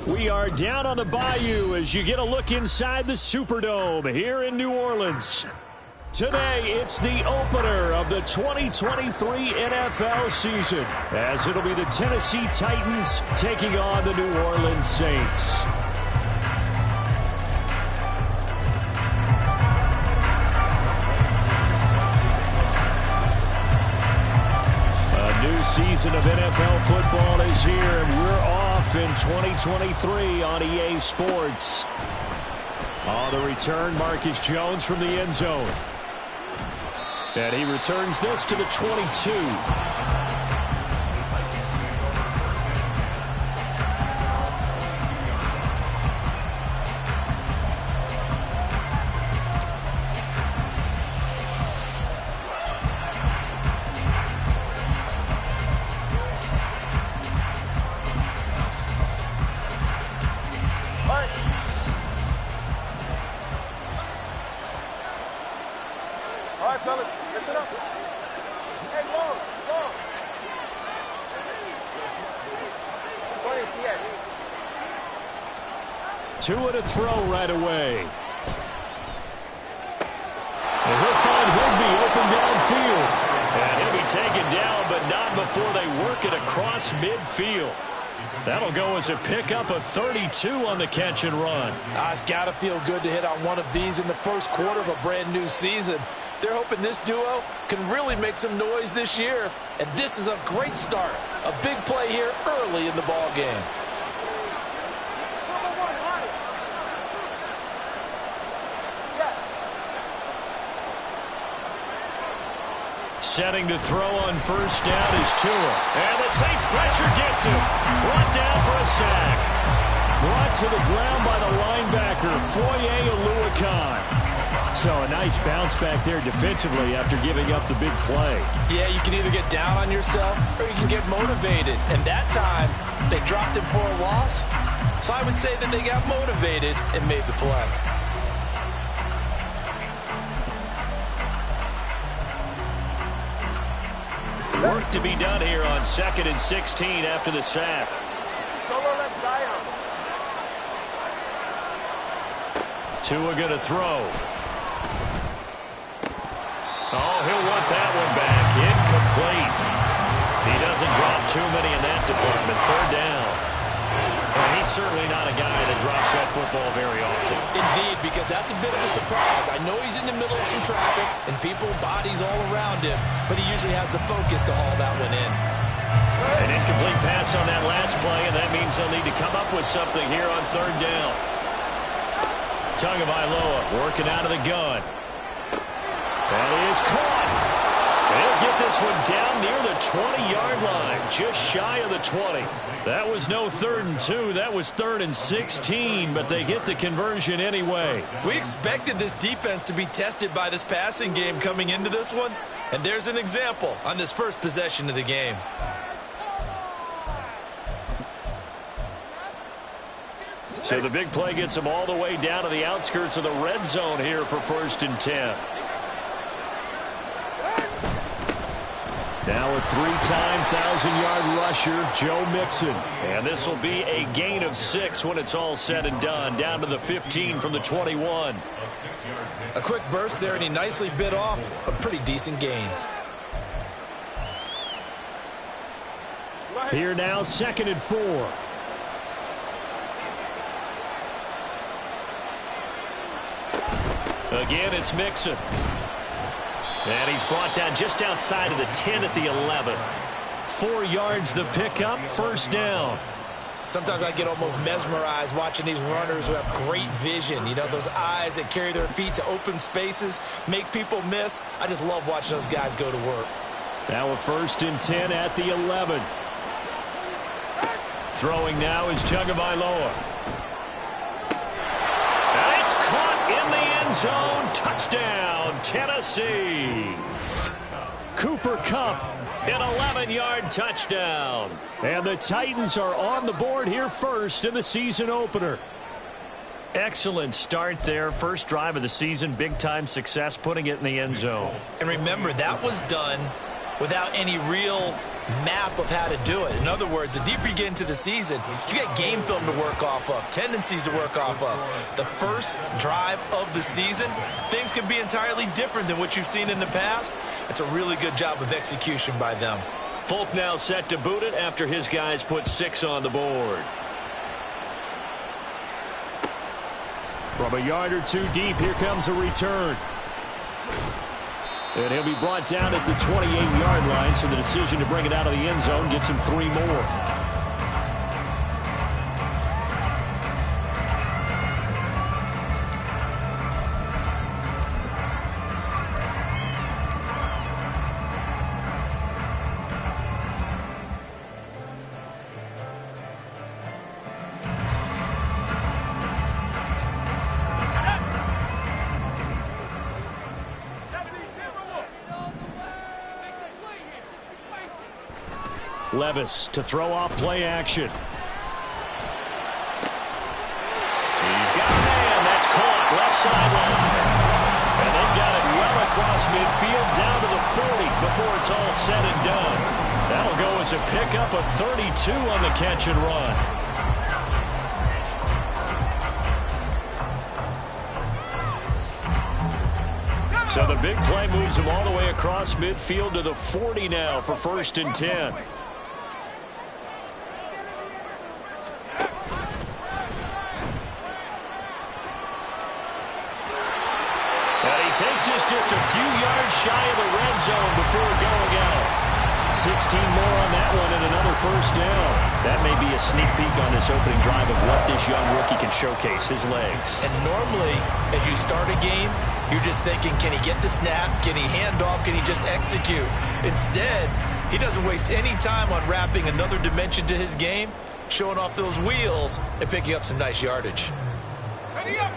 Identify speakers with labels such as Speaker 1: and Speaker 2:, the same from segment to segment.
Speaker 1: We are down on the bayou as you get a look inside the Superdome here in New Orleans. Today, it's the opener of the 2023 NFL season, as it'll be the Tennessee Titans taking on the New Orleans Saints. Season of NFL football is here, and we're off in 2023 on EA Sports. On the return, Marcus Jones from the end zone. And he returns this to the 22. Tua to throw right away. And he'll find Higby open downfield. And he'll be taken down, but not before they work it across midfield. That'll go as a pickup of 32 on the catch and run.
Speaker 2: It's got to feel good to hit on one of these in the first quarter of a brand new season. They're hoping this duo can really make some noise this year. And this is a great start. A big play here early in the ball game.
Speaker 1: Setting to throw on first down is Tua. And the Saints pressure gets him. Brought down for a sack. Brought to the ground by the linebacker, Foye Oluokun. So a nice bounce back there defensively after giving up the big play.
Speaker 2: Yeah, you can either get down on yourself or you can get motivated. And that time, they dropped him for a loss. So I would say that they got motivated and made the play.
Speaker 1: Work to be done here on 2nd and 16 after the sack. Tua going to throw. Oh, he'll want that one back. Incomplete. He doesn't drop too many in that department. 3rd down. And he's certainly not a guy that drops that football very often.
Speaker 2: Indeed, because that's a bit of a surprise. I know he's in the middle of some traffic and people, bodies all around him, but he usually has the focus to haul that one in.
Speaker 1: An incomplete pass on that last play, and that means they'll need to come up with something here on 3rd down. Tagovailoa working out of the gun. And he is caught. They'll get this one down near the 20-yard line, just shy of the 20. That was no 3rd and 2. That was 3rd and 16, but they get the conversion anyway.
Speaker 2: We expected this defense to be tested by this passing game coming into this one, and there's an example on this first possession of the game.
Speaker 1: So the big play gets them all the way down to the outskirts of the red zone here for 1st and 10. Now a 3-time 1,000-yard rusher, Joe Mixon. And this will be a gain of 6 when it's all said and done, down to the 15 from the 21.
Speaker 2: A quick burst there, and he nicely bit off a pretty decent gain.
Speaker 1: Here now, 2nd and 4. Again, it's Mixon. And he's brought down just outside of the 10 at the 11. 4 yards the pickup, 1st down.
Speaker 2: Sometimes I get almost mesmerized watching these runners who have great vision. You know, those eyes that carry their feet to open spaces, make people miss. I just love watching those guys go to work.
Speaker 1: Now a 1st and 10 at the 11. Throwing now is Tagovailoa. And it's caught in the end zone. Touchdown, Tennessee. Cooper Kupp, an 11-yard touchdown. And the Titans are on the board here first in the season opener. Excellent start there. First drive of the season. Big-time success putting it in the end zone.
Speaker 2: And remember, that was done without any real map of how to do it. In other words, the deeper you get into the season, you get game film to work off of, tendencies to work off of. The first drive of the season, things can be entirely different than what you've seen in the past. It's a really good job of execution by them.
Speaker 1: Folk now set to boot it after his guys put 6 on the board. From a yard or two deep, here comes a return. And he'll be brought down at the 28-yard line, so the decision to bring it out of the end zone gets him 3 more. Levis to throw off play action. He's got a man. That's caught left sideline. And they've got it well across midfield down to the 40 before it's all said and done. That'll go as a pickup of 32 on the catch and run. So the big play moves him all the way across midfield to the 40 now for 1st and 10. Takes us just a few yards shy of the red zone before going out. 16 more on that one and another 1st down. That may be a sneak peek on this opening drive of what this young rookie can showcase, his legs.
Speaker 2: And normally, as you start a game, you're just thinking, can he get the snap? Can he hand off? Can he just execute? Instead, he doesn't waste any time on wrapping another dimension to his game, showing off those wheels, and picking up some nice yardage. Ready up!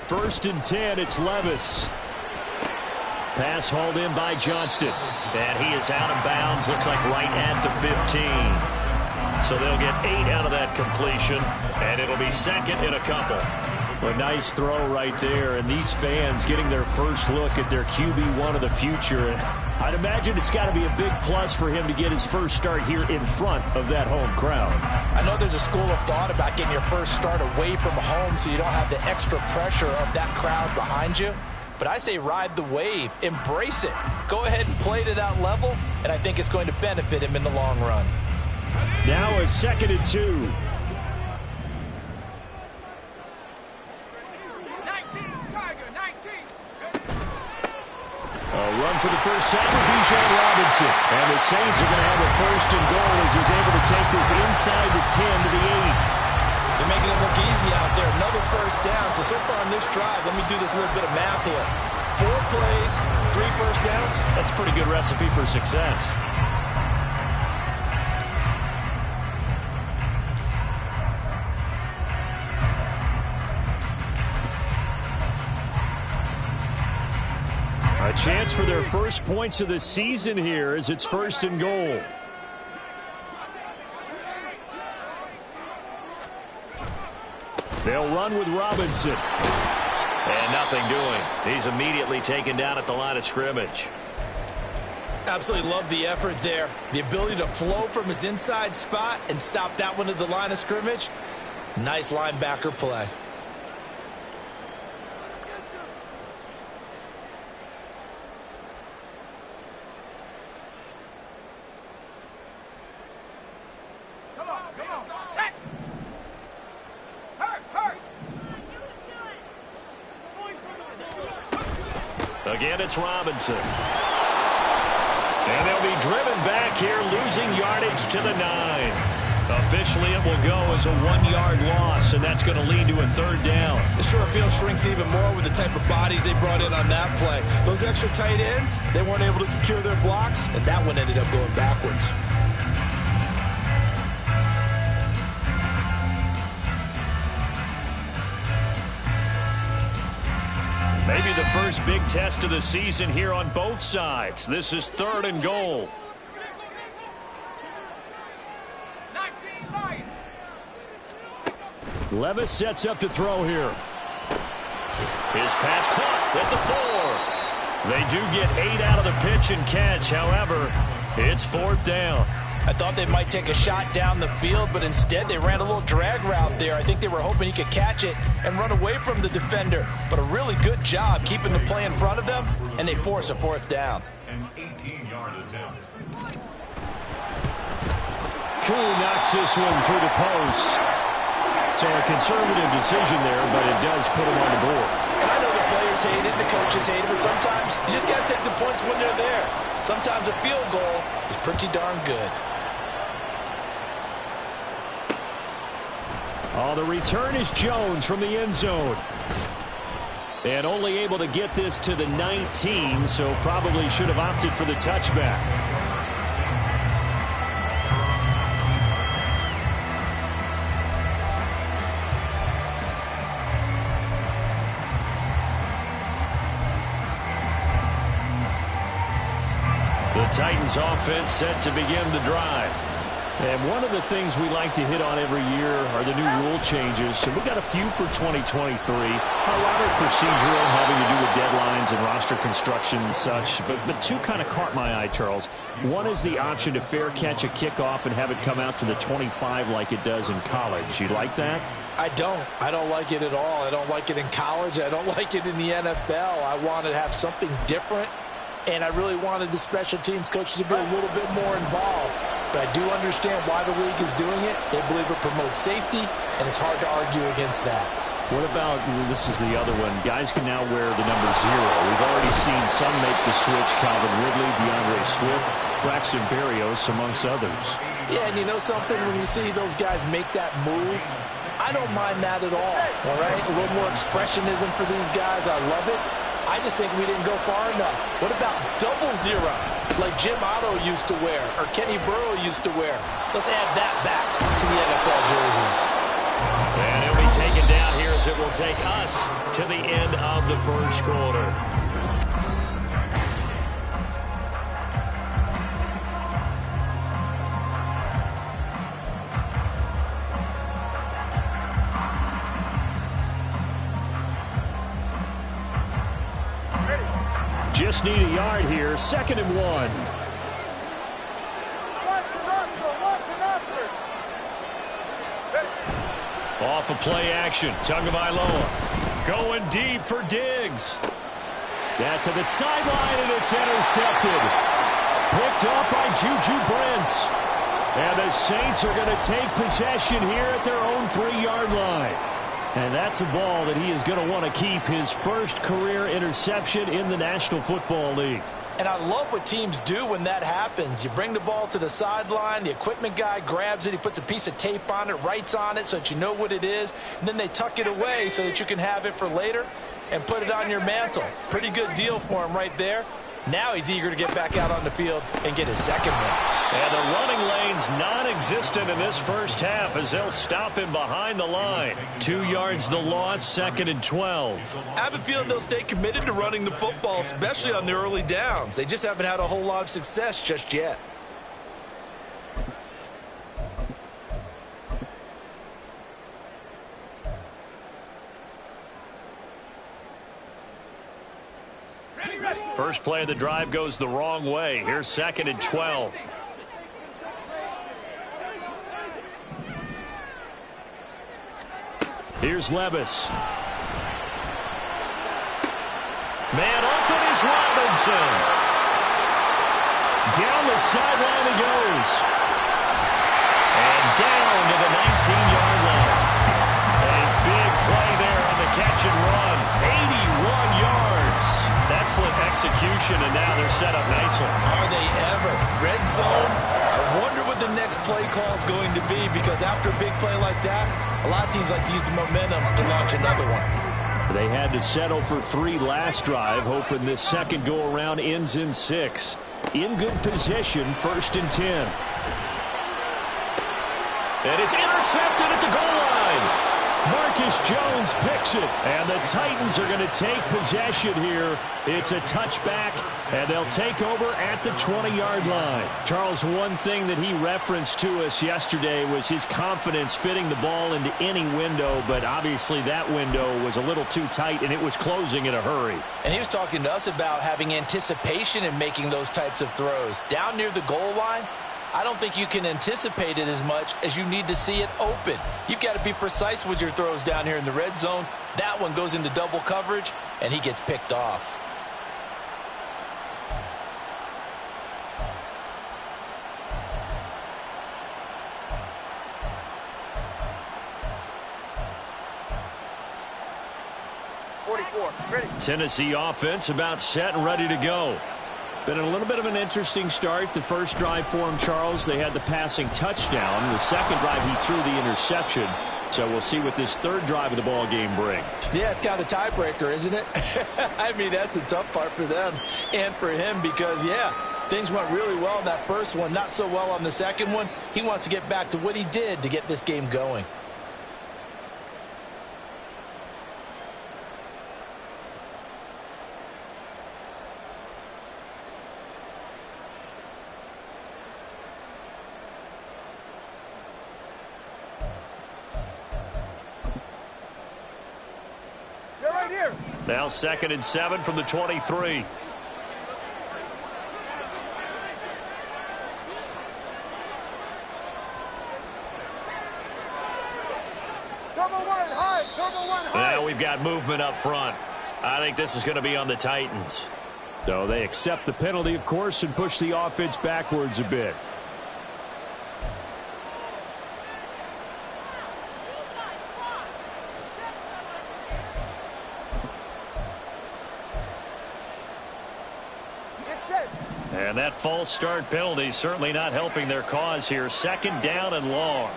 Speaker 1: First and 10, it's Levis. Pass hauled in by Johnston. And he is out of bounds, looks like right at the 15. So they'll get 8 out of that completion, and it'll be 2nd and a couple. A nice throw right there, and these fans getting their first look at their QB1 of the future. I'd imagine it's got to be a big plus for him to get his first start here in front of that home crowd.
Speaker 2: I know there's a school of thought about getting your first start away from home so you don't have the extra pressure of that crowd behind you. But I say ride the wave. Embrace it. Go ahead and play to that level, and I think it's going to benefit him in the long run.
Speaker 1: Now a 2nd and 2. A run for the first time for Bijan Robinson. And the Saints are going to have a 1st and goal as he's able to take this inside the 10 to the 8.
Speaker 2: They're making it look easy out there. Another 1st down. So far on this drive, let me do this little bit of math here. 4 plays, 3 1st downs.
Speaker 1: That's a pretty good recipe for success. A chance for their first points of the season here as it's 1st and goal. They'll run with Robinson. And nothing doing. He's immediately taken down at the line of scrimmage.
Speaker 2: Absolutely love the effort there. The ability to flow from his inside spot and stop that one at the line of scrimmage. Nice linebacker play.
Speaker 1: Again, it's Robinson. And they'll be driven back here, losing yardage to the 9. Officially, it will go as a 1-yard loss, and that's going to lead to a 3rd down.
Speaker 2: The short field shrinks even more with the type of bodies they brought in on that play. Those extra tight ends, they weren't able to secure their blocks, and that one ended up going backwards.
Speaker 1: Maybe the first big test of the season here on both sides. This is 3rd and goal. Levis sets up to throw here. His pass caught at the 4. They do get 8 out of the pitch and catch. However, it's 4th down.
Speaker 2: I thought they might take a shot down the field, but instead they ran a little drag route there. I think they were hoping he could catch it and run away from the defender. But a really good job keeping the play in front of them, and they force a 4th down.
Speaker 3: An 18-yard attempt.
Speaker 1: Koo knocks this one through the post. So a conservative decision there, but it does put him on the board.
Speaker 2: And I know the players hate it, the coaches hate it, but sometimes you just got to take the points when they're there. Sometimes a field goal is pretty darn good.
Speaker 1: Oh, the return is Jones from the end zone. And only able to get this to the 19, so probably should have opted for the touchback. The Titans offense set to begin the drive. And one of the things we like to hit on every year are the new rule changes. So we got a few for 2023. A lot are procedural, having to do with deadlines and roster construction and such. But two kind of caught my eye, Charles. One is the option to fair catch a kickoff and have it come out to the 25 like it does in college. You like that?
Speaker 2: I don't. I don't like it at all. I don't like it in college. I don't like it in the NFL. I want to have something different. And I really wanted the special teams coaches to be a little bit more involved. But I do understand why the league is doing it. They believe it promotes safety, and it's hard to argue against that.
Speaker 1: What about, this is the other one, guys can now wear the number 0. We've already seen some make the switch, Calvin Ridley, DeAndre Swift, Braxton Berrios, amongst others.
Speaker 2: Yeah, and you know something? When you see those guys make that move, I don't mind that at all right? A little more expressionism for these guys. I love it. I just think we didn't go far enough. What about 00, like Jim Otto used to wear or Kenny Burrow used to wear? Let's add that back to the NFL jerseys.
Speaker 1: And he'll be taken down here as it will take us to the end of the first quarter. Just need a yard here. 2nd and 1. Off of play action. Tagovailoa going deep for Diggs. That to the sideline, and it's intercepted. Picked off by Juju Brents. And the Saints are going to take possession here at their own 3-yard line. And that's a ball that he is going to want to keep, his first career interception in the National Football League.
Speaker 2: And I love what teams do when that happens. You bring the ball to the sideline, the equipment guy grabs it, he puts a piece of tape on it, writes on it so that you know what it is, and then they tuck it away so that you can have it for later and put it on your mantle. Pretty good deal for him right there. Now he's eager to get back out on the field and get his second one.
Speaker 1: And the running lane's non-existent in this first half as they'll stop him behind the line. 2 yards the loss, 2nd and 12.
Speaker 2: I have a feeling they'll stay committed to running the football, especially on the early downs. They just haven't had a whole lot of success just yet.
Speaker 1: First play of the drive goes the wrong way. Here's 2nd and 12. Here's Levis. Man open is Robinson. Down the sideline he goes. And down to the 19-yard line. A big play there on the catch and run. 81 yards. Excellent execution, and now they're set up nicely.
Speaker 2: Are they ever? Red zone? I wonder what the next play call is going to be, because after a big play like that, a lot of teams like to use the momentum to launch another one.
Speaker 1: They had to settle for 3 last drive, hoping this second go-around ends in 6. In good position, 1st and 10. And it's intercepted at the goal line. Marcus Jones picks it, and the Titans are going to take possession here. It's a touchback, and they'll take over at the 20-yard line. Charles, one thing that he referenced to us yesterday was his confidence fitting the ball into any window, but obviously that window was a little too tight, and it was closing in a hurry.
Speaker 2: And he was talking to us about having anticipation in making those types of throws. Down near the goal line, I don't think you can anticipate it as much as you need to see it open. You've got to be precise with your throws down here in the red zone. That one goes into double coverage, and he gets picked off.
Speaker 1: Tennessee offense about set and ready to go. Been a little bit of an interesting start. The first drive for him, Charles, they had the passing touchdown. The second drive, he threw the interception. So we'll see what this third drive of the ball game brings.
Speaker 2: Yeah, it's kind of a tiebreaker, isn't it? I mean, that's the tough part for them and for him because, yeah, things went really well in that first one, not so well on the second one. He wants to get back to what he did to get this game going.
Speaker 1: Now 2nd and 7 from the 23. Now we've got movement up front. I think this is going to be on the Titans. So they accept the penalty, of course, and push the offense backwards a bit. And that false start penalty certainly not helping their cause here. 2nd down and long.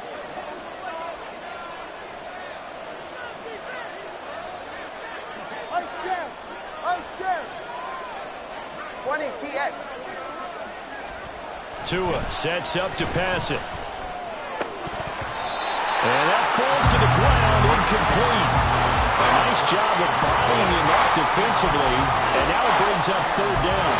Speaker 1: Tua sets up to pass it. And that falls to the ground, incomplete. A nice job of bodying him up defensively, and now it brings up 3rd down.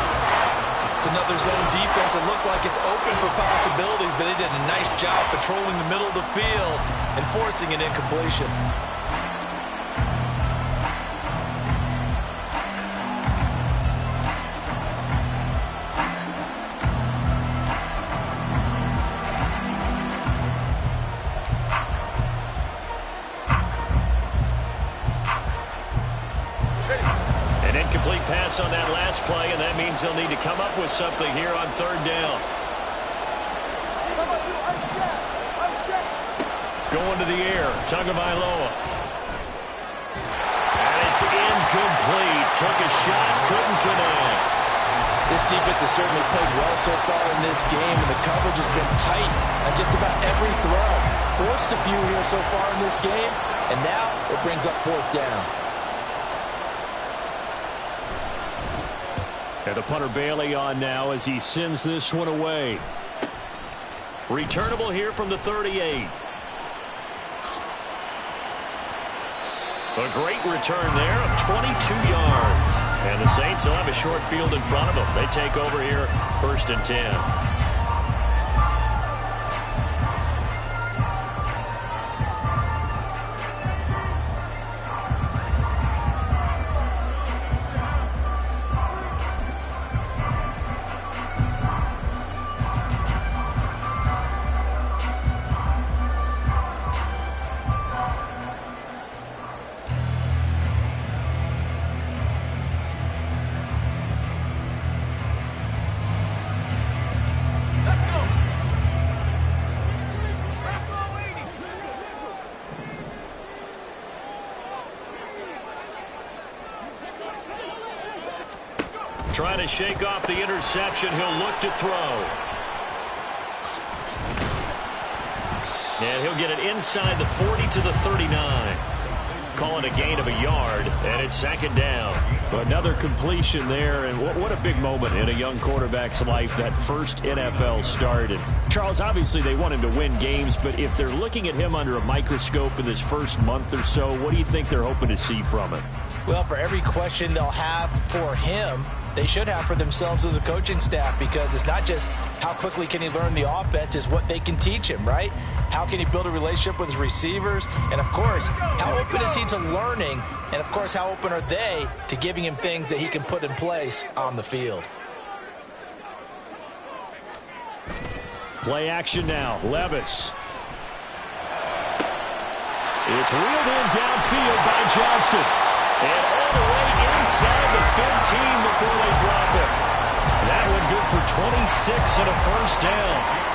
Speaker 2: It's another zone defense. It looks like it's open for possibilities, but they did a nice job patrolling the middle of the field and forcing an incompletion.
Speaker 1: On that last play, and that means they'll need to come up with something here on 3rd down. Going to the air, Tagovailoa. And it's incomplete. Took a shot, couldn't connect.
Speaker 2: This defense has certainly played well so far in this game, and the coverage has been tight on just about every throw. Forced a few here so far in this game, and now it brings up 4th down.
Speaker 1: And the punter Bailey on now as he sends this one away. Returnable here from the 38. A great return there of 22 yards. And the Saints will have a short field in front of them. They take over here 1st and 10. Trying to shake off the interception. He'll look to throw. And he'll get it inside the 40 to the 39. call it a gain of a yard, and it's second down.
Speaker 4: Another completion there, and what a big moment in a young quarterback's life, that first NFL start. And Charles, obviously they want him to win games, but if they're looking at him under a microscope in this first month or so, what do you think they're hoping to see from him?
Speaker 2: Well, for every question they'll have for him, they should have for themselves as a coaching staff, because it's not just how quickly can he learn the offense, it's what they can teach him, right? How can he build a relationship with his receivers? And, of course, how open is he to learning? And, of course, how open are they to giving him things that he can put in place on the field?
Speaker 4: Play action now. Levis.
Speaker 1: It's reeled in downfield by Johnston. And all the way inside the 15 before they drop it. That one good for 26 and a first down.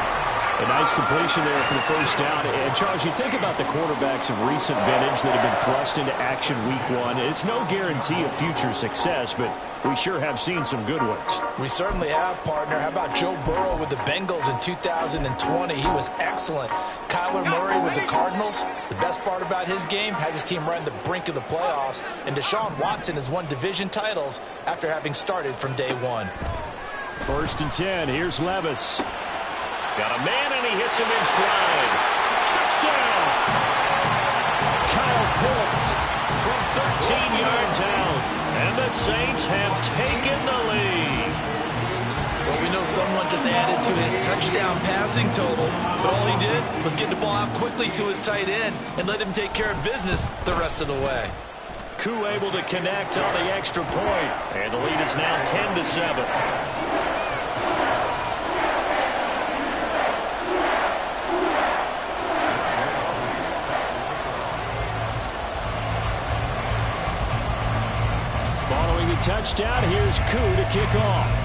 Speaker 4: A nice completion there for the first down. And, Charles, you think about the quarterbacks of recent vintage that have been thrust into action week one. It's no guarantee of future success, but we sure have seen some good ones.
Speaker 2: We certainly have, partner. How about Joe Burrow with the Bengals in 2020? He was excellent. Kyler Murray with the Cardinals. The best part about his game, has his team right on the brink of the playoffs. And Deshaun Watson has won division titles after having started from day one.
Speaker 4: 1st and 10. Here's Levis.
Speaker 1: Got a man, and he hits him in stride. Touchdown! Kyle Pitts from 13 yards out. And the Saints have taken the lead.
Speaker 2: Well, we know someone just added to his touchdown passing total, but all he did was get the ball out quickly to his tight end and let him take care of business the rest of the way.
Speaker 1: Koo able to connect on the extra point. And the lead is now 10-7.
Speaker 4: Touchdown. Here's Koo to kick off.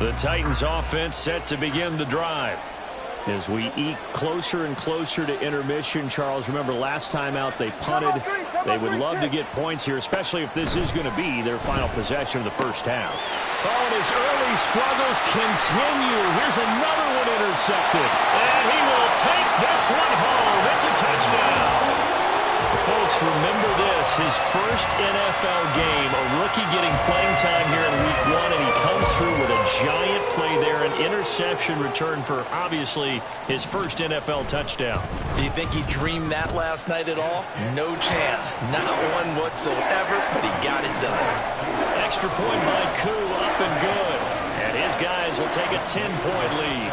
Speaker 1: The Titans offense set to begin the drive.
Speaker 4: As we eke closer and closer to intermission, Charles, remember last time out they punted. They would love to get points here, especially if this is going to be their final possession of the first half.
Speaker 1: Oh, and his early struggles continue. Here's another one intercepted. And he will take this one home. It's a touchdown. Folks, remember this, his first NFL game, a rookie getting playing time here in week one, and he comes through with a giant play there, an interception return for, obviously, his first NFL touchdown.
Speaker 2: Do you think he dreamed that last night at all? No chance. Not one whatsoever, but he got it done.
Speaker 1: Extra point by Koo, up and good. And his guys will take a 10-point lead.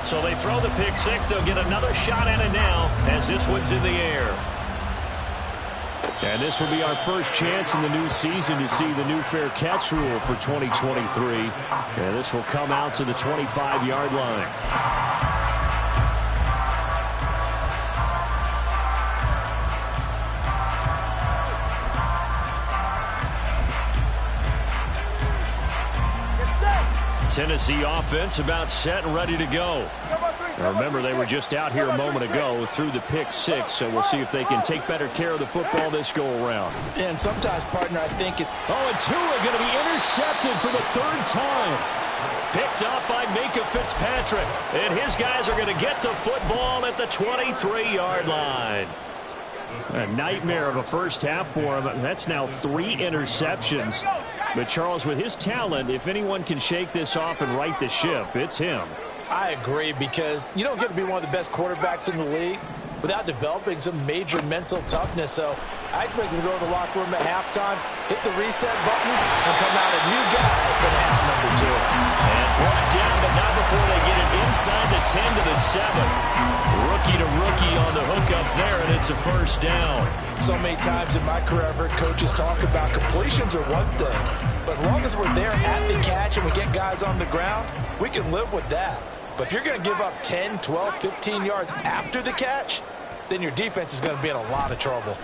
Speaker 1: So they throw the pick six. They'll get another shot at it now as this one's in the air.
Speaker 4: And this will be our first chance in the new season to see the new fair catch rule for 2023. And this will come out to the 25-yard line.
Speaker 1: Tennessee offense about set and ready to go.
Speaker 4: Now remember, they were just out here a moment ago through the pick six, so we'll see if they can take better care of the football this go-around.
Speaker 2: And sometimes, partner, I think it...
Speaker 1: Oh, and Tua going to be intercepted for the third time. Picked up by Minka Fitzpatrick. And his guys are going to get the football at the 23-yard line.
Speaker 4: A nightmare of a first half for him. That's now 3 interceptions. But Charles, with his talent, if anyone can shake this off and right the ship, it's him.
Speaker 2: I agree, because you don't get to be one of the best quarterbacks in the league without developing some major mental toughness. So I expect him to go to the locker room at halftime, hit the reset button, and come out a new guy in half number 2.
Speaker 1: And brought down, but not before they get it inside the 10 to the 7. Rookie to rookie on the hook up there, and it's a first down.
Speaker 2: So many times in my career, I've heard coaches talk about completions are one thing. But as long as we're there at the catch and we get guys on the ground, we can live with that. But if you're going to give up 10, 12, 15 yards after the catch, then your defense is going to be in a lot of trouble.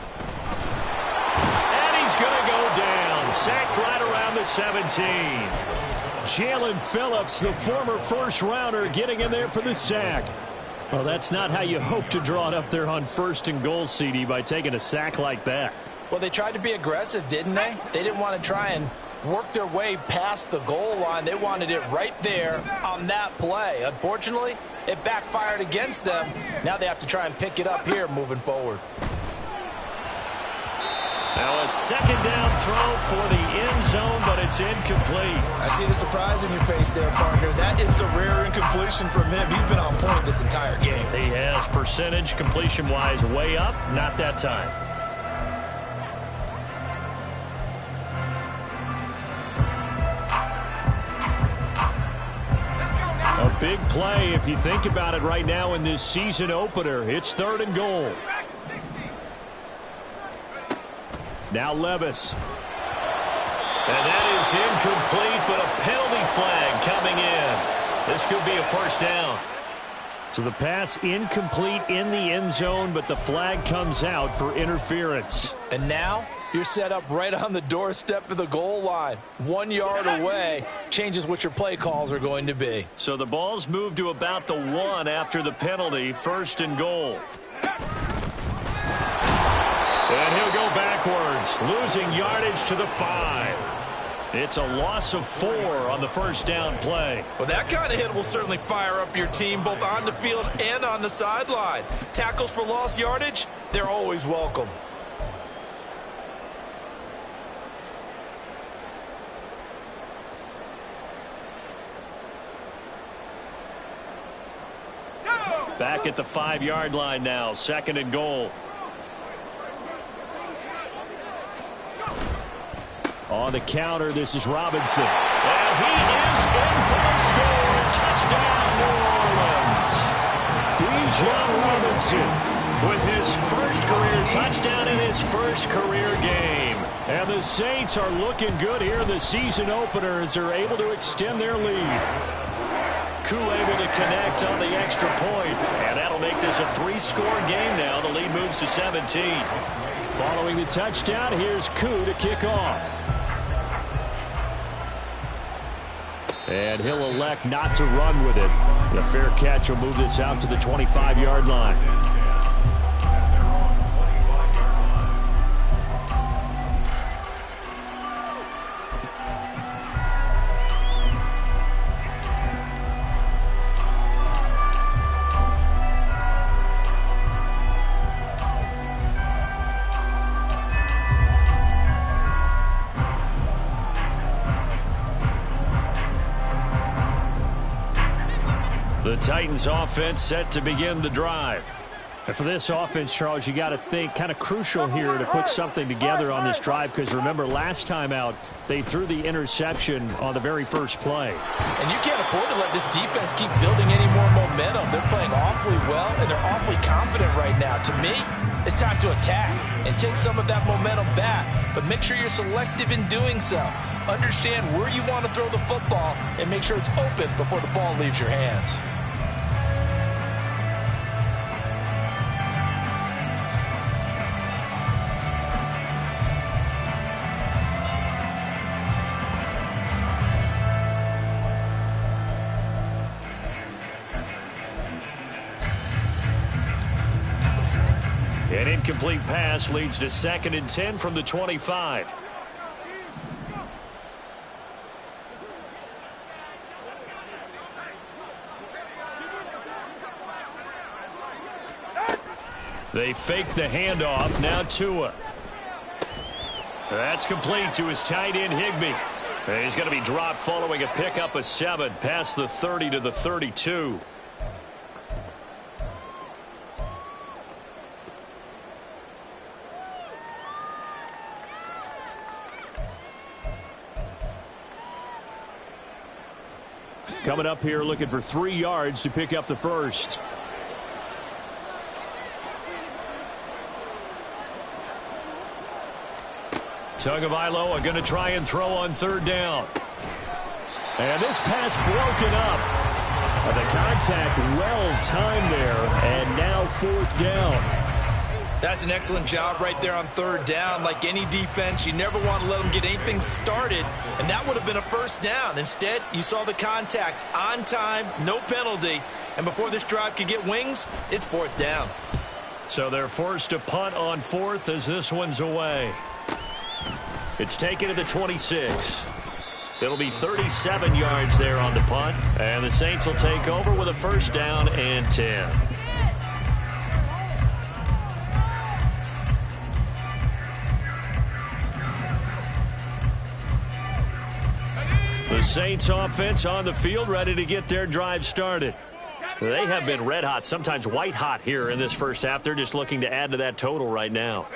Speaker 1: And he's going to go down. Sacked right around the 17.
Speaker 4: Jalen Phillips, the former first-rounder, getting in there for the sack. Well, that's not how you hope to draw it up there on 1st and goal, CD, by taking a sack like that.
Speaker 2: Well, they tried to be aggressive, didn't they? They didn't want to try and work their way past the goal line. They wanted it right there on that play. Unfortunately, it backfired against them. Now they have to try and pick it up here moving forward.
Speaker 1: Now a second down throw for the end zone, but it's incomplete.
Speaker 2: I see the surprise in your face there, partner. That is a rare incompletion from him. He's been on point this entire game.
Speaker 1: He has percentage completion-wise way up, not that time.
Speaker 4: A big play if you think about it right now in this season opener. It's 3rd and goal. Now Levis.
Speaker 1: And that is incomplete, but a penalty flag coming in. This could be a first down.
Speaker 4: So the pass incomplete in the end zone, but the flag comes out for interference.
Speaker 2: And now you're set up right on the doorstep of the goal line. 1 yard away changes what your play calls are going to be.
Speaker 1: So the ball's moved to about the 1 after the penalty, 1st and goal. And he'll go backwards, losing yardage to the 5. It's a loss of 4 on the first down play.
Speaker 2: Well, that kind of hit will certainly fire up your team both on the field and on the sideline. Tackles for lost yardage, they're always welcome.
Speaker 1: Back at the 5-yard line now, 2nd and goal.
Speaker 4: On the counter, this is Robinson.
Speaker 1: And he is in for the score. Touchdown, New Orleans.
Speaker 4: Bijan Robinson
Speaker 1: with his first career touchdown in his first career game.
Speaker 4: And the Saints are looking good here in the season opener as they're able to extend their lead.
Speaker 1: Koo able to connect on the extra point, and that'll make this a 3-score game now. The lead moves to 17.
Speaker 4: Following the touchdown, here's Koo to kick off. And he'll elect not to run with it. The fair catch will move this out to the 25-yard line.
Speaker 1: The Titans offense set to begin the drive.
Speaker 4: And for this offense, Charles, you got to think kind of crucial here to put something together on this drive, because remember last time out they threw the interception on the very first play.
Speaker 2: And you can't afford to let this defense keep building any more momentum. They're playing awfully well and they're awfully confident right now. To me, it's time to attack and take some of that momentum back, but make sure you're selective in doing so. Understand where you want to throw the football and make sure it's open before the ball leaves your hands.
Speaker 1: An incomplete pass leads to 2nd and 10 from the 25. They fake the handoff. Now Tua. That's complete to his tight end Higbee. And he's going to be dropped following a pickup of 7 past the 30 to the 32.
Speaker 4: Coming up here looking for 3 yards to pick up the first.
Speaker 1: Tagovailoa are going to try and throw on third down. And this pass broken up. The contact well timed there, and now fourth down.
Speaker 2: That's an excellent job right there on third down. Like any defense, you never want to let them get anything started, and that would have been a first down. Instead, you saw the contact on time, no penalty, and before this drive could get wings, it's fourth down.
Speaker 1: So they're forced to punt on fourth as this one's away. It's taken to the 26. It'll be 37 yards there on the punt, and the Saints will take over with a first down and 10. The Saints offense on the field, ready to get their drive started. They have been red hot, sometimes white hot here in this first half. They're just looking to add to that total right now.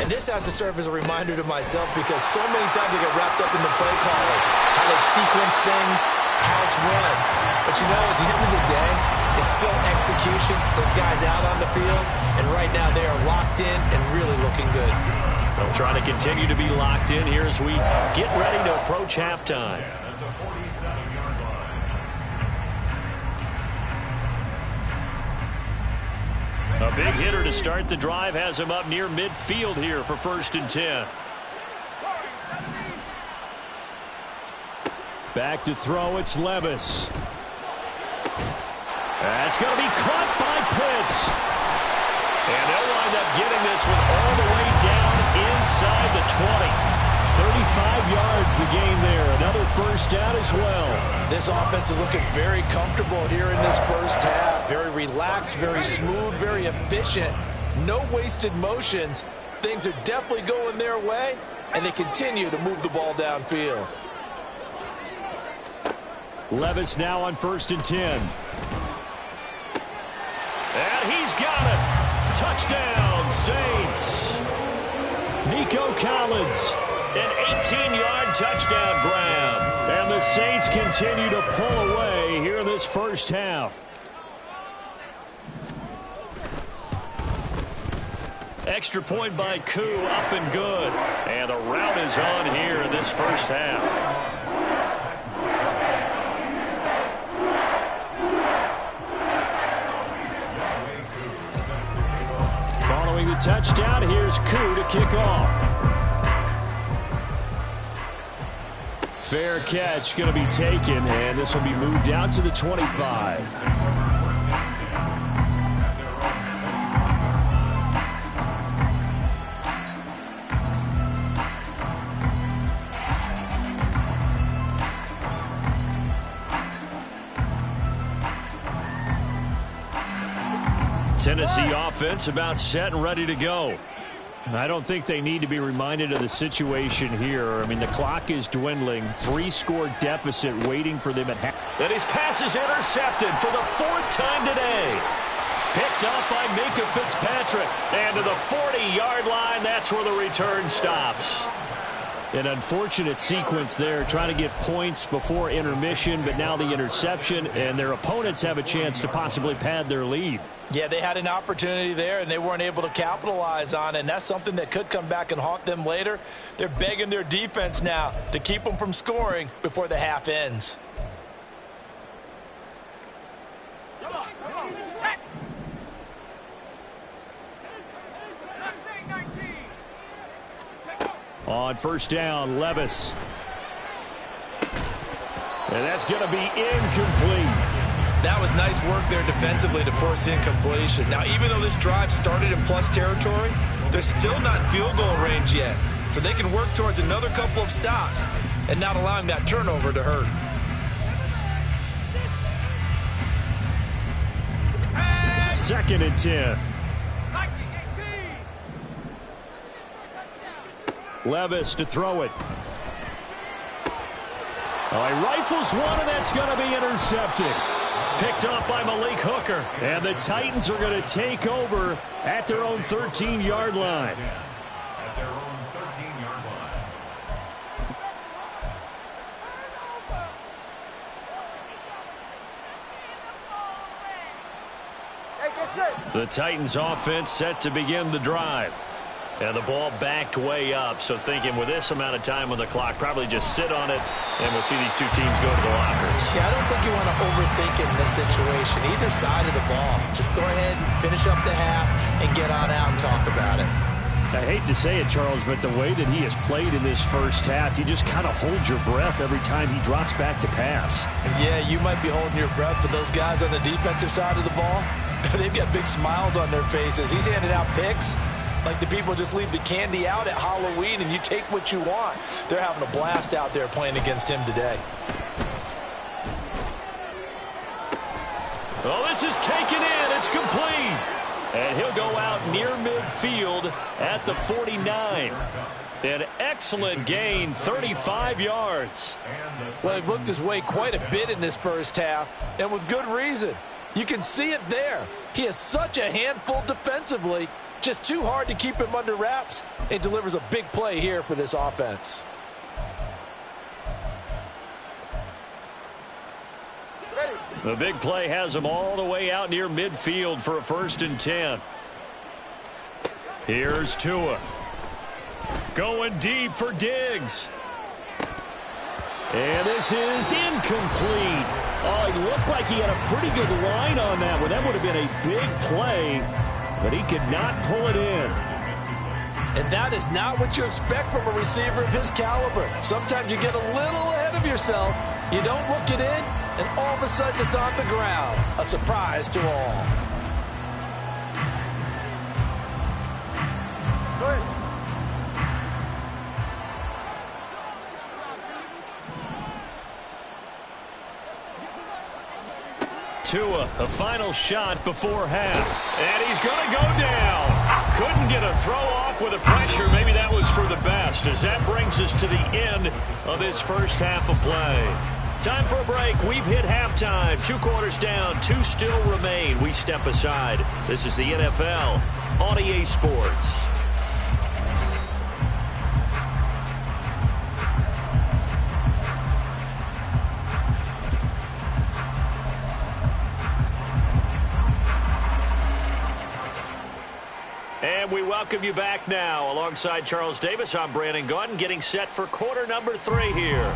Speaker 2: And this has to serve as a reminder to myself because so many times I get wrapped up in the play calling, how they sequence things, how it's run. But you know, at the end of the day, it's still execution. Those guys out on the field, and right now they are locked in and really looking good.
Speaker 1: They'll try to continue to be locked in here as we get ready to approach halftime. A big hitter to start the drive has him up near midfield here for first and 10. Back to throw, it's Levis. That's going to be caught by Pitts. And they'll wind up getting this one all the way down inside the 20. 35 yards the gain there. Another first down as well.
Speaker 2: This offense is looking very comfortable here in this first half. Very relaxed, very smooth, very efficient. No wasted motions. Things are definitely going their way, and they continue to move the ball downfield.
Speaker 1: Levis now on first and 10. And he's got it. Touchdown, Saints. Nico Collins, an 18-yard touchdown grab. And the Saints continue to pull away here in this first half. Extra point by Koo, up and good. And the route is on here in this first half. Following the touchdown, here's Koo to kick off. Fair catch going to be taken, and this will be moved out to the 25. Tennessee offense about set and ready to go. I don't think they need to be reminded of the situation here. I mean, the clock is dwindling. 3-score deficit waiting for them at half. And his pass is intercepted for the 4th time today. Picked up by Minka Fitzpatrick. And to the 40-yard line, that's where the return stops. An unfortunate sequence there, trying to get points before intermission, but now the interception, and their opponents have a chance to possibly pad their lead.
Speaker 2: Yeah, they had an opportunity there, and they weren't able to capitalize on it, and that's something that could come back and haunt them later. They're begging their defense now to keep them from scoring before the half ends.
Speaker 1: On first down, Levis. And that's going to be incomplete.
Speaker 2: That was nice work there defensively to force incompletion. Now, even though this drive started in plus territory, they're still not in field goal range yet. So they can work towards another couple of stops and not allowing that turnover to hurt.
Speaker 1: Second and 10. Levis to throw it. Oh, he rifles one, and that's going to be intercepted. Picked up by Malik Hooker. And the Titans are going to take over at their own 13-yard line.
Speaker 3: At their own 13-yard line.
Speaker 1: The Titans offense set to begin the drive.
Speaker 4: And the ball backed way up, so thinking with this amount of time on the clock, probably just sit on it, and we'll see these two teams go to the lockers.
Speaker 2: Yeah, I don't think you want to overthink it in this situation. Either side of the ball. Just go ahead and finish up the half and get on out and talk about it.
Speaker 4: I hate to say it, Charles, but the way that he has played in this first half, you just kind of hold your breath every time he drops back to pass.
Speaker 2: Yeah, you might be holding your breath, but those guys on the defensive side of the ball, they've got big smiles on their faces. He's handing out picks like the people just leave the candy out at Halloween and you take what you want. They're having a blast out there playing against him today.
Speaker 4: Oh, this is taken in. It's complete. And he'll go out near midfield at the 49. An excellent gain, 35 yards.
Speaker 2: Well, he looked his way quite a bit in this first half, and with good reason. You can see it there. He is such a handful defensively. Just too hard to keep him under wraps. It delivers a big play here for this offense.
Speaker 4: The big play has him all the way out near midfield for a 1st and 10. Here's Tua. Going deep for Diggs. And this is incomplete. Oh, it looked like he had a pretty good line on that one. That would have been a big play, but he could not pull it in.
Speaker 2: And that is not what you expect from a receiver of his caliber. Sometimes you get a little ahead of yourself. You don't look it in, and all of a sudden it's on the ground. A surprise to all. Good.
Speaker 4: Tua, a final shot before half. And he's going to go down. Couldn't get a throw off with the pressure. Maybe that was for the best, as that brings us to the end of this first half of play. Time for a break. We've hit halftime. 2 quarters down. 2 still remain. We step aside. This is the NFL on EA Sports. And we welcome you back now. Alongside Charles Davis, I'm Brandon Gaudin, getting set for quarter number 3 here.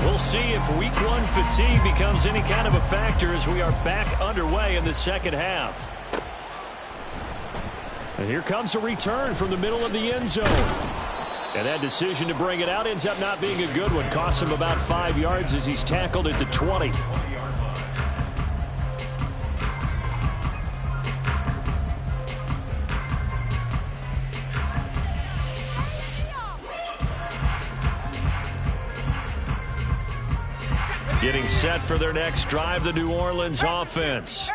Speaker 4: We'll see if week 1 fatigue becomes any kind of a factor as we are back underway in the second half. And here comes a return from the middle of the end zone. And that decision to bring it out ends up not being a good one. Costs him about 5 yards as he's tackled at the 20. Getting set for their next drive, the New Orleans offense.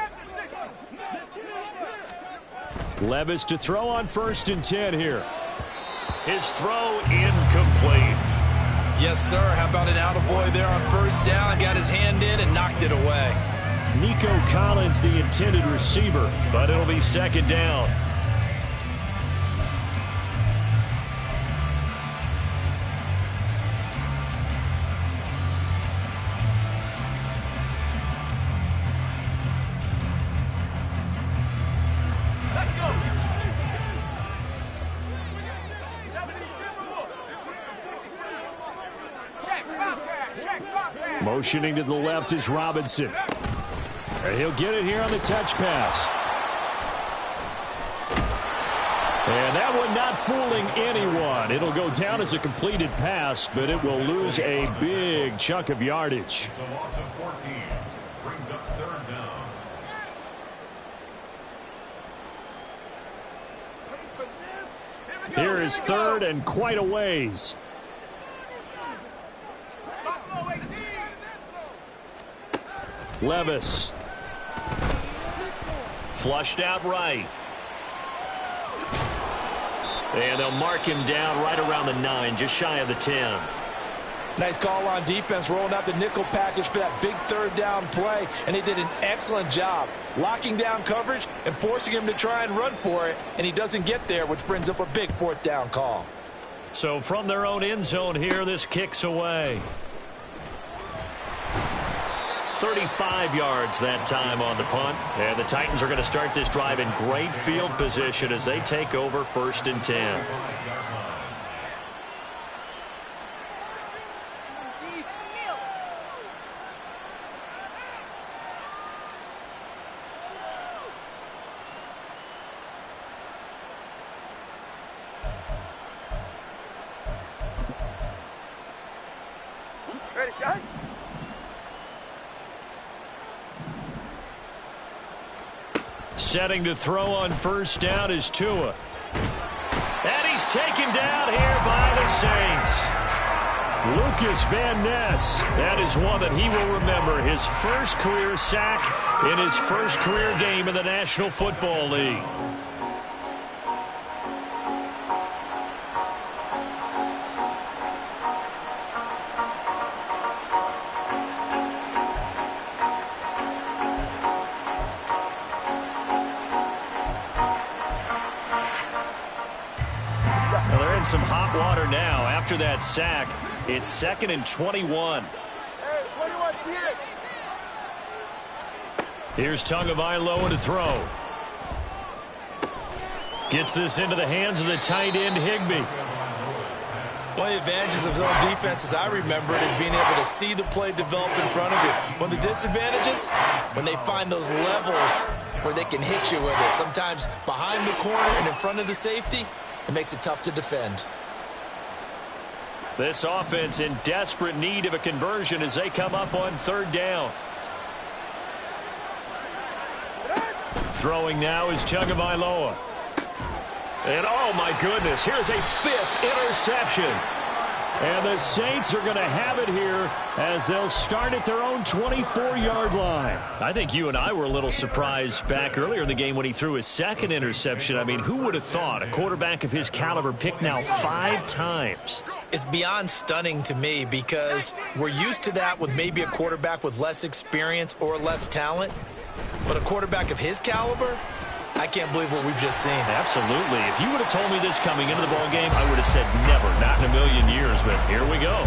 Speaker 4: Levis to throw on 1st and 10 here. His throw incomplete.
Speaker 2: Yes, sir. How about an attaboy there on 1st down? Got his hand in and knocked it away.
Speaker 4: Nico Collins, the intended receiver, but it'll be 2nd down. Motioning to the left is Robinson. And he'll get it here on the touch pass. And that one not fooling anyone. It'll go down as a completed pass, but it will lose a big chunk of yardage.
Speaker 3: It's a loss of 14. Brings up 3rd down.
Speaker 4: Here is 3rd and quite a ways. Levis. Flushed out right. And they'll mark him down right around the 9, just shy of the 10.
Speaker 2: Nice call on defense, rolling out the nickel package for that big 3rd down play, and he did an excellent job locking down coverage and forcing him to try and run for it, and he doesn't get there, which brings up a big 4th down call.
Speaker 4: So from their own end zone here, this kicks away. 35 yards that time on the punt. And the Titans are going to start this drive in great field position as they take over 1st and 10.
Speaker 5: Ready, shot?
Speaker 1: Setting to throw on 1st down is Tua. And he's taken down here by the Saints. Lucas Van Ness. That is one that he will remember. His first career sack in his first career game in the National Football League. Some hot water now after that sack. It's 2nd and 21.
Speaker 5: Hey, 21, see it.
Speaker 1: Here's Tagovailoa to throw. Gets this into the hands of the tight end, Higbee.
Speaker 2: One of the advantages of zone defense, as I remember it, is being able to see the play develop in front of you. One of the disadvantages, when they find those levels where they can hit you with it, sometimes behind the corner and in front of the safety, it makes it tough to defend.
Speaker 1: This offense in desperate need of a conversion as they come up on 3rd down. Throwing now is Tagovailoa. And oh my goodness, here's a 5th interception. And the Saints are going to have it here as they'll start at their own 24-yard line. I think you and I were a little surprised back earlier in the game when he threw his 2nd interception. I mean, who would have thought a quarterback of his caliber picked now 5 times?
Speaker 2: It's beyond stunning to me because we're used to that with maybe a quarterback with less experience or less talent. But a quarterback of his caliber, I can't believe what we've just seen.
Speaker 1: Absolutely. If you would have told me this coming into the ballgame, I would have said never, not in a million years. But here we go.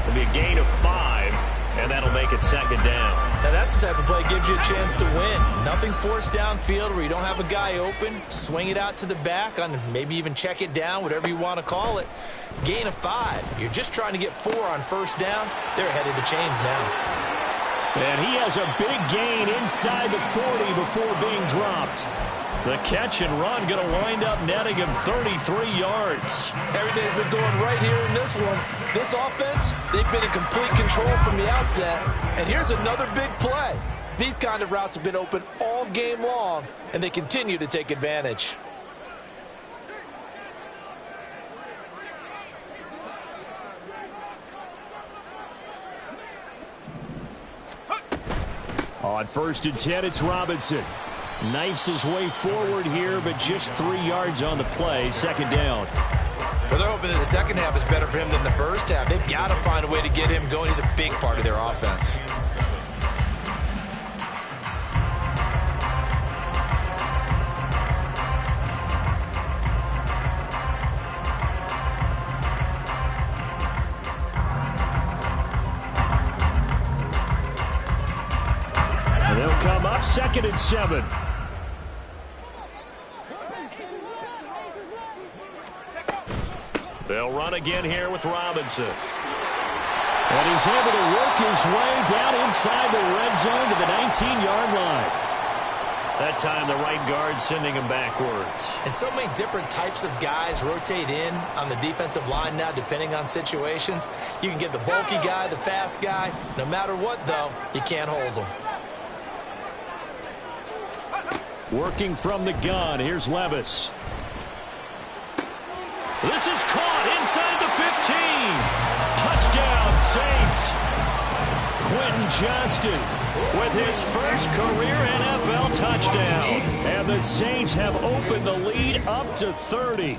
Speaker 1: It'll be a gain of 5, and that'll make it 2nd down.
Speaker 2: Now that's the type of play that gives you a chance to win. Nothing forced downfield where you don't have a guy open. Swing it out to the back, on maybe even check it down, whatever you want to call it. Gain of 5. You're just trying to get 4 on 1st down. They're ahead of the chains now.
Speaker 1: And he has a big gain inside the 40 before being dropped. The catch and run going to wind up netting him 33 yards.
Speaker 2: Everything's been going right here in this one. This offense, they've been in complete control from the outset. And here's another big play. These kind of routes have been open all game long, and they continue to take advantage.
Speaker 1: On 1st and 10, it's Robinson. Knifes his way forward here, but just 3 yards on the play. 2nd down.
Speaker 2: Well, they're hoping that the second half is better for him than the first half. They've got to find a way to get him going. He's a big part of their offense.
Speaker 1: They'll come up 2nd and 7. They'll run again here with Robinson. And he's able to work his way down inside the red zone to the 19-yard line. That time the right guard sending him backwards.
Speaker 2: And so many different types of guys rotate in on the defensive line now depending on situations. You can get the bulky guy, the fast guy. No matter what, though, you can't hold them.
Speaker 1: Working from the gun, here's Levis. This is caught inside the 15. Touchdown, Saints. Quentin Johnston with his first career NFL touchdown. And the Saints have opened the lead up to 30.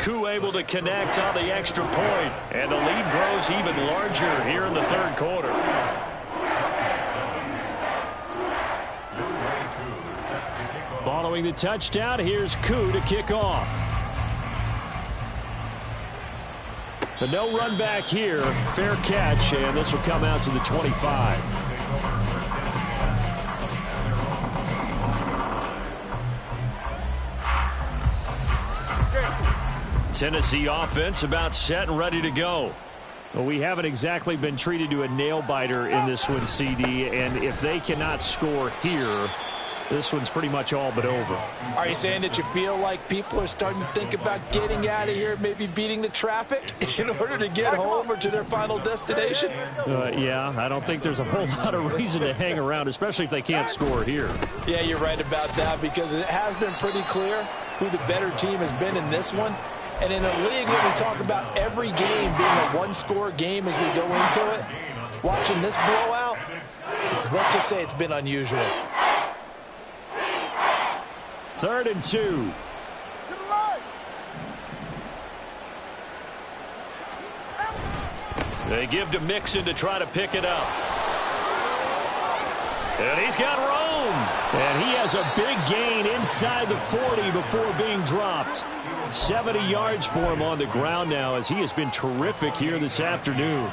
Speaker 1: Koo able to connect on the extra point. And the lead grows even larger here in the 3rd quarter. Following the touchdown, here's Koo to kick off.
Speaker 4: But no run back here. Fair catch, and this will come out to the 25. Tennessee offense about set and ready to go. Well, we haven't exactly been treated to a nail-biter in this one, CD, and if they cannot score here, this one's pretty much all but over.
Speaker 2: Are you saying that you feel like people are starting to think about getting out of here, maybe beating the traffic in order to get home or to their final destination?
Speaker 4: Yeah, I don't think there's a whole lot of reason to hang around, especially if they can't score here.
Speaker 2: Yeah, you're right about that, because it has been pretty clear who the better team has been in this one. And in a league where we talk about every game being a one-score game as we go into it, watching this blowout, let's just say it's been unusual.
Speaker 4: 3rd and 2. They give to Mixon to try to pick it up. And he's got room. And he has a big gain inside the 40 before being dropped. 70 yards for him on the ground now, as he has been terrific here this afternoon.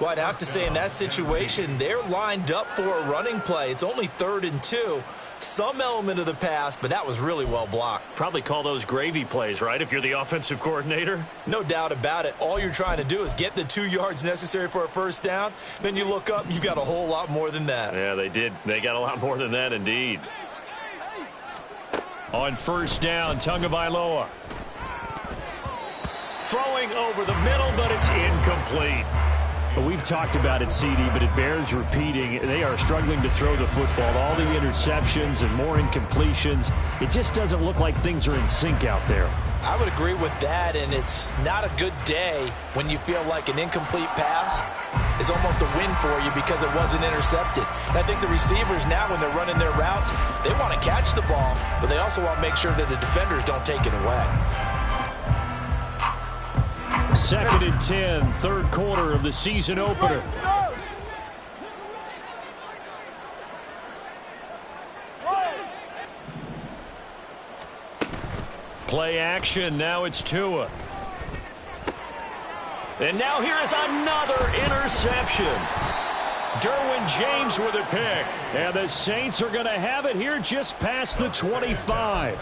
Speaker 2: Well, I'd have to say in that situation, they're lined up for a running play. It's only 3rd and 2. Some element of the pass, but that was really well blocked.
Speaker 4: Probably call those gravy plays, right, if you're the offensive coordinator?
Speaker 2: No doubt about it. All you're trying to do is get the 2 yards necessary for a first down. Then you look up, you got a whole lot more than that.
Speaker 4: Yeah, they did. They got a lot more than that, indeed. On 1st down, Tagovailoa. Throwing over the middle, but it's incomplete. Well, we've talked about it, CD, but it bears repeating. They are struggling to throw the football. All the interceptions and more incompletions. It just doesn't look like things are in sync out there.
Speaker 2: I would agree with that, and it's not a good day when you feel like an incomplete pass is almost a win for you because it wasn't intercepted. And I think the receivers now, when they're running their routes, they want to catch the ball, but they also want to make sure that the defenders don't take it away.
Speaker 4: 2nd and 10, 3rd quarter of the season opener. Play action. Now it's Tua. And now here is another interception. Derwin James with a pick. And the Saints are going to have it here just past the 25.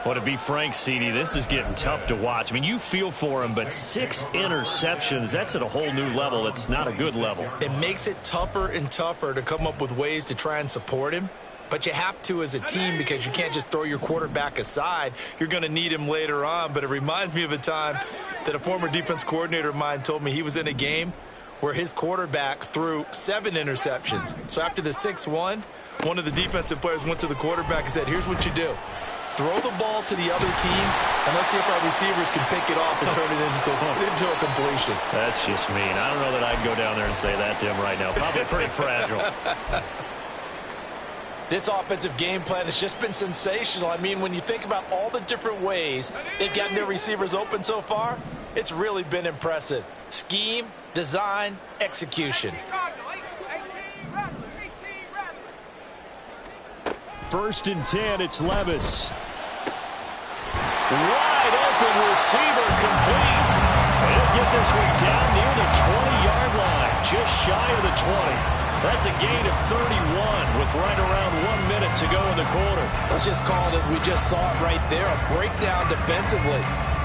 Speaker 4: Well, to be frank, CD, this is getting tough to watch. I mean, you feel for him, but 6 interceptions, that's at a whole new level. It's not a good level.
Speaker 2: It makes it tougher and tougher to come up with ways to try and support him. But you have to as a team, because you can't just throw your quarterback aside. You're going to need him later on. But it reminds me of a time that a former defense coordinator of mine told me he was in a game where his quarterback threw 7 interceptions. So after the 6th one of the defensive players went to the quarterback and said, here's what you do. Throw the ball to the other team, and let's see if our receivers can pick it off and turn it into a completion.
Speaker 4: That's just mean. I don't know that I'd go down there and say that to him right now. Probably pretty fragile.
Speaker 2: This offensive game plan has just been sensational. I mean, when you think about all the different ways they've gotten their receivers open so far, it's really been impressive. Scheme, design, execution.
Speaker 4: 1st and 10, it's Levis. Wide open receiver, complete. He'll get this one down near the 20-yard line, just shy of the 20. That's a gain of 31 with right around 1 minute to go in the quarter.
Speaker 2: Let's just call it as we just saw it right there, a breakdown defensively.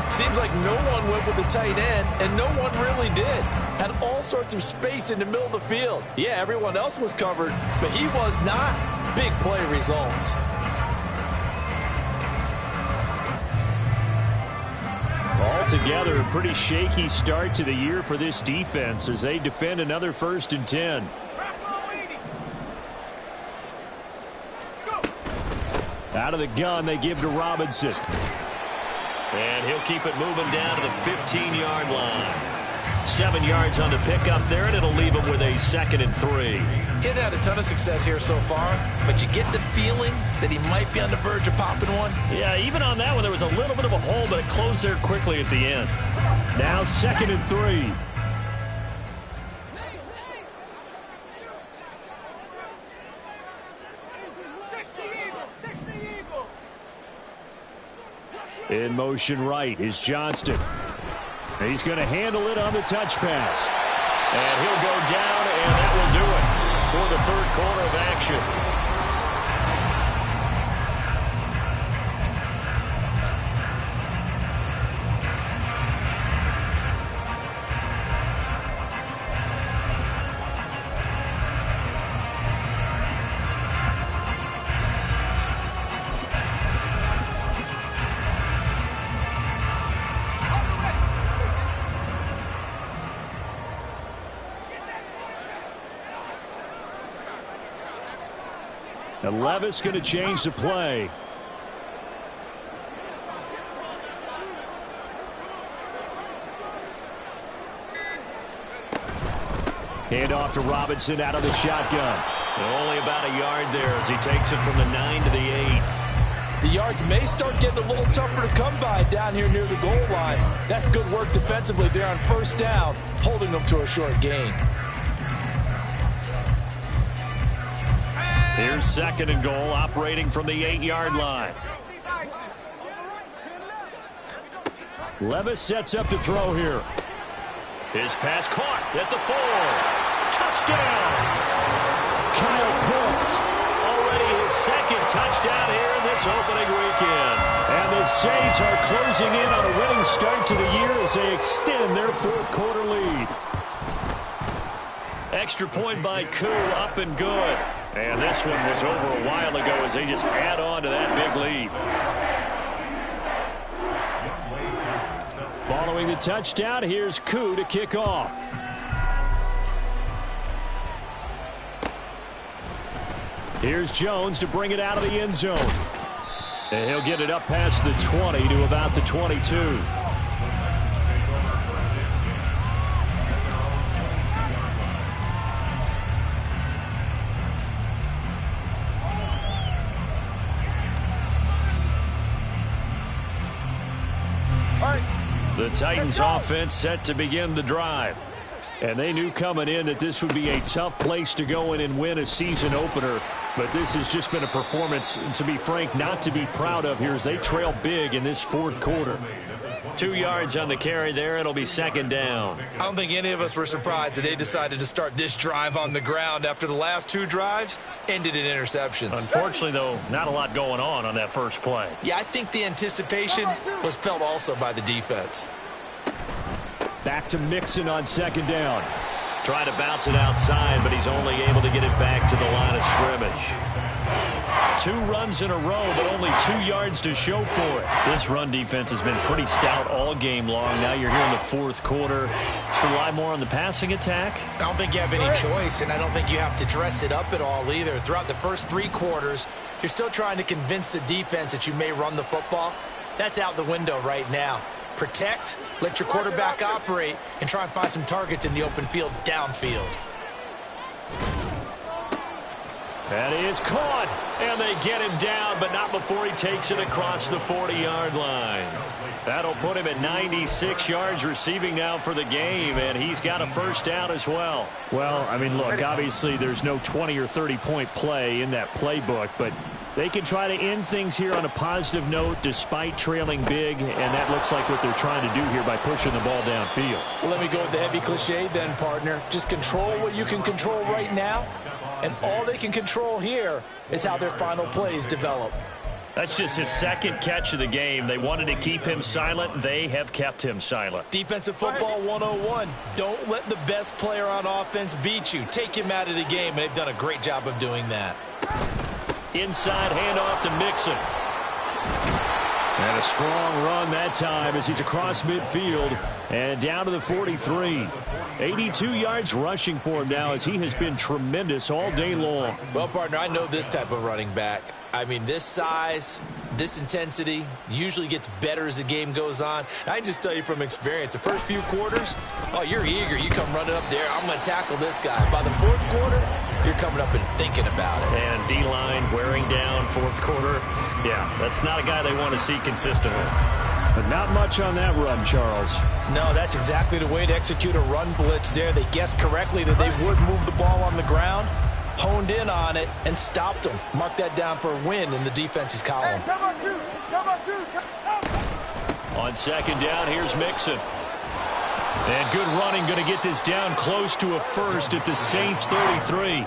Speaker 2: Seems like no one went with the tight end, and no one really did. Had all sorts of space in the middle of the field. Yeah, everyone else was covered, but he was not. Big play results.
Speaker 4: Altogether, a pretty shaky start to the year for this defense as they defend another 1st and 10. Out of the gun, they give to Robinson. And he'll keep it moving down to the 15-yard line. 7 yards on the pickup there, and it'll leave him with a 2nd and 3.
Speaker 2: He hasn't had a ton of success here so far, but you get the feeling that he might be on the verge of popping one.
Speaker 4: Yeah, even on that one, there was a little bit of a hole, but it closed there quickly at the end. Now 2nd and 3. In motion right is Johnston. He's going to handle it on the touch pass. And he'll go down, and that will do it for the third quarter of action. And Levis going to change the play. Hand off to Robinson out of the shotgun. And only about a yard there as he takes it from the 9 to the 8.
Speaker 2: The yards may start getting a little tougher to come by down here near the goal line. That's good work defensively there on first down, holding them to a short gain.
Speaker 4: Here's second and goal, operating from the 8-yard line. Levis sets up to throw here. His pass caught at the 4. Touchdown! Kyle Pitts, already his second touchdown here in this opening weekend. And the Saints are closing in on a winning start to the year as they extend their fourth quarter lead. Extra point by Koo, up and good. And this one was over a while ago as they just add on to that big lead. Following the touchdown, here's Koo to kick off. Here's Jones to bring it out of the end zone. And he'll get it up past the 20 to about the 22. The Titans offense set to begin the drive. And they knew coming in that this would be a tough place to go in and win a season opener. But this has just been a performance, to be frank, not to be proud of here as they trail big in this fourth quarter. 2 yards on the carry there. It'll be second down.
Speaker 2: I don't think any of us were surprised that they decided to start this drive on the ground after the last 2 drives ended in interceptions.
Speaker 4: Unfortunately, though, not a lot going on that first play.
Speaker 2: Yeah, I think the anticipation was felt also by the defense.
Speaker 4: Back to Mixon on second down. Trying to bounce it outside, but he's only able to get it back to the line of scrimmage. 2 runs in a row, but only 2 yards to show for it. This run defense has been pretty stout all game long. Now you're here in the fourth quarter. Should rely more on the passing attack?
Speaker 2: I don't think you have any choice, and I don't think you have to dress it up at all either. Throughout the first 3 quarters, you're still trying to convince the defense that you may run the football. That's out the window right now. Protect, let your quarterback operate, and try and find some targets in the open field downfield.
Speaker 4: That is caught, and they get him down, but not before he takes it across the 40-yard line. That'll put him at 96 yards receiving now for the game, and he's got a first down as well. Well, I mean, look, obviously there's no 20 or 30-point play in that playbook, but they can try to end things here on a positive note despite trailing big, and that looks like what they're trying to do here by pushing the ball downfield.
Speaker 2: Well, let me go with the heavy cliche then, partner. Just control what you can control right now, and all they can control here is how their final plays develop.
Speaker 4: That's just his second catch of the game. They wanted to keep him silent. They have kept him silent.
Speaker 2: Defensive football 101. Don't let the best player on offense beat you. Take him out of the game, and they've done a great job of doing that.
Speaker 4: Inside handoff to Mixon. And a strong run that time as he's across midfield and down to the 43. 82 yards rushing for him now as he has been tremendous all day long.
Speaker 2: Well, partner, I know this type of running back. I mean, this size, this intensity usually gets better as the game goes on. I can just tell you from experience, the first few quarters, oh, you're eager. You come running up there. I'm going to tackle this guy. By the fourth quarter, you're coming up and thinking about it.
Speaker 4: And D-line wearing down fourth quarter. Yeah, that's not a guy they want to see consistently. But not much on that run, Charles.
Speaker 2: No, that's exactly the way to execute a run blitz there. They guessed correctly that they would move the ball on the ground, honed in on it, and stopped them. Mark that down for a win in the defense's column.
Speaker 5: Hey, come on, Juice.
Speaker 4: On second down, here's Mixon.
Speaker 1: And good running, going to get this down close to a first at the Saints 33.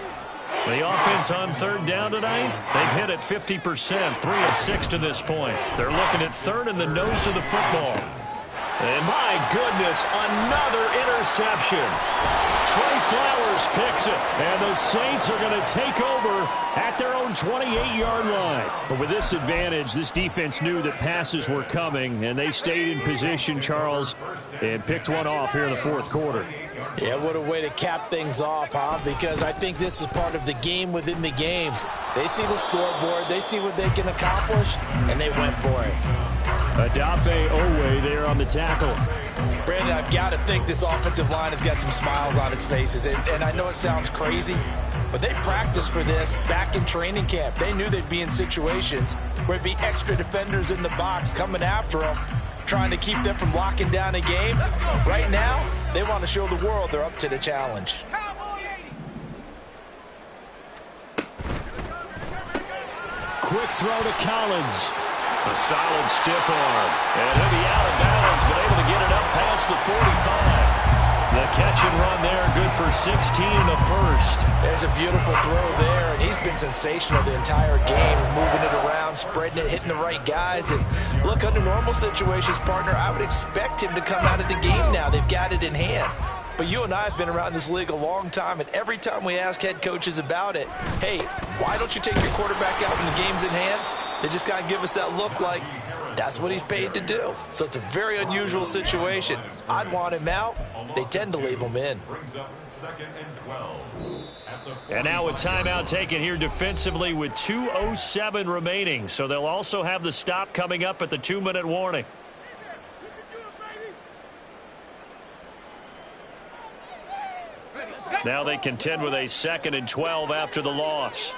Speaker 1: The offense on third down tonight, they've hit it 50%, 3 of 6 to this point. They're looking at third in the nose of the football. And my goodness, another interception. Trey Flowers picks it. And the Saints are going to take over at their own 28-yard line. But with this advantage, this defense knew that passes were coming, and they stayed in position, Charles, and picked one off here in the fourth quarter.
Speaker 2: Yeah, what a way to cap things off, huh? Because I think this is part of the game within the game. They see the scoreboard, they see what they can accomplish, and they went for it.
Speaker 4: Adafe Owe there on the tackle.
Speaker 2: Brandon, I've got to think this offensive line has got some smiles on its faces. And I know it sounds crazy, but they practiced for this back in training camp. They knew they'd be in situations where it'd be extra defenders in the box coming after them, trying to keep them from locking down a game. Right now, they want to show the world they're up to the challenge.
Speaker 1: Quick throw to Collins. A solid stiff arm. And he'll be out of bounds, but able to get it up past the 45. The catch and run there, good for 16 and a first.
Speaker 2: There's a beautiful throw there, and he's been sensational the entire game, moving it around, spreading it, hitting the right guys. And look, under normal situations, partner, I would expect him to come out of the game now. They've got it in hand. But you and I have been around this league a long time, and every time we ask head coaches about it, hey, why don't you take your quarterback out when the game's in hand? They just kind of give us that look like that's what he's paid to do. So it's a very unusual situation. I'd want him out. They tend to leave him in.
Speaker 1: And now a timeout taken here defensively with 2:07 remaining. So they'll also have the stop coming up at the 2-minute warning. Now they contend with a 2nd and 12 after the loss.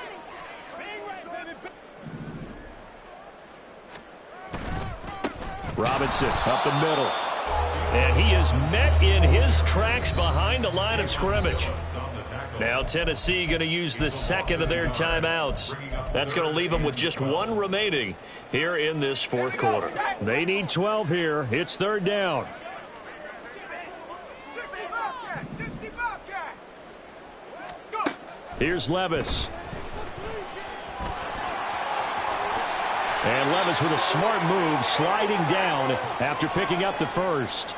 Speaker 1: Robinson up the middle. And he is met in his tracks behind the line of scrimmage. Now Tennessee going to use the second of their timeouts. That's going to leave them with just one remaining here in this fourth quarter.
Speaker 4: They need 12 here. It's third down. Here's Levis. And Levis with a smart move, sliding down after picking up the first.